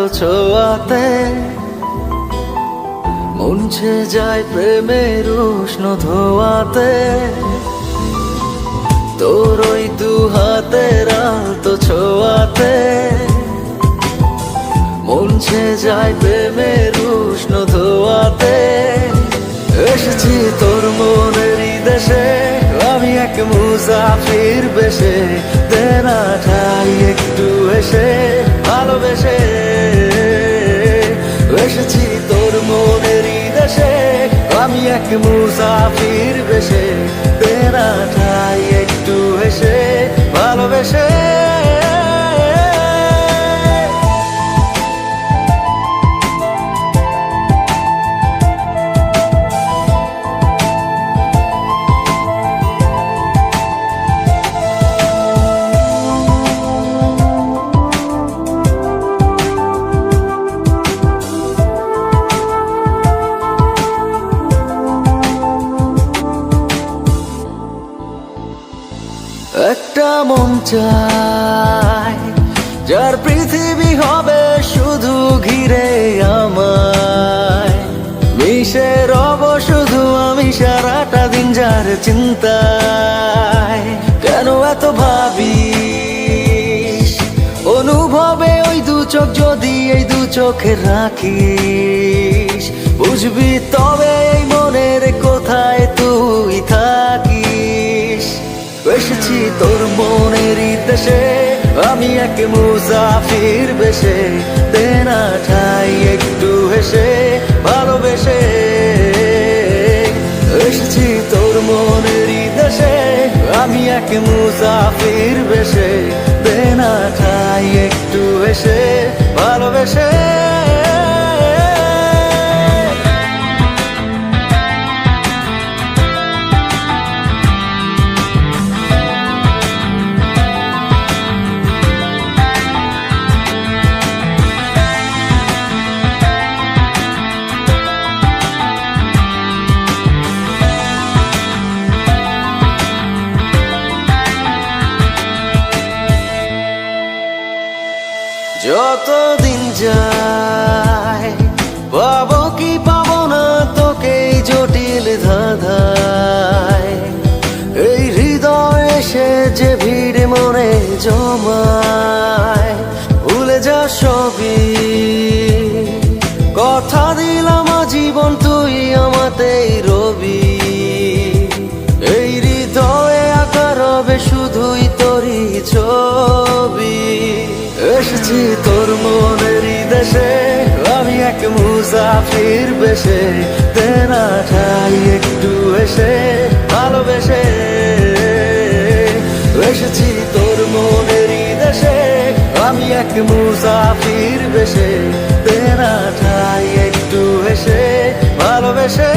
তো ছোঁয়াতে মুছে যায় প্রেমের উষ্ণ ধোয়াতে। তোর ওই দু হাতের আলতো ছোঁয়াতে মুছে যায় প্রেমের উষ্ণ ধোয়াতে। এসেছি তোর মনেরই দেশে, আমি এক মুসাফির বেশে, দেনা ঠাই একটু এসে ভালোবেসে। এসেছি তোর মনেরই দেশে, আমি এক মুসাফির বেশে, দেনা ঠাই একটু এসে ভালোবেসে। একটা মন চাই যার পৃথিবী হবে শুধু ঘিরে আমায়, মিশে রব শুধু আমি সারাটা দিন যার চিন্তায়। কেন এত ভাবিস অনুভবে ওই দু চোখ যদি এই দু চোখে রাখিস, বুঝবি তবে এই মনের কোথায় তুই থাকিস। এসেছি তোর মনেরই দেশে, আমি এক মুসাফির বেশে, দেনা ঠাই একটু হেসে ভালোবেসে। এসেছি তোর মনেরই দেশে, আমি এক মুসাফির বেশে, দেনা ঠাই একটু হেসে ভালোবেসে। যতদিন যায় পাবো কি পাবো না তোকে জটিল ধাঁধায়, এই হৃদয় এসে যে ভিড় মনে জমায়। ভুলে যা সবই, কথা দিলাম জীবন তুই আমাতেই রবি। এই হৃদয়ে আঁকা রবে শুধুই তোরই ছবি। এসেছি তোর মনেরই দেশে, আমি এক মুসাফির বেশে, দেনা ঠাই একটু এসে ভালোবেসে। এসেছি তোর মনেরই দেশে, আমি এক মুসাফির বেশে, দেনা ঠাই একটু এসে ভালোবেসে।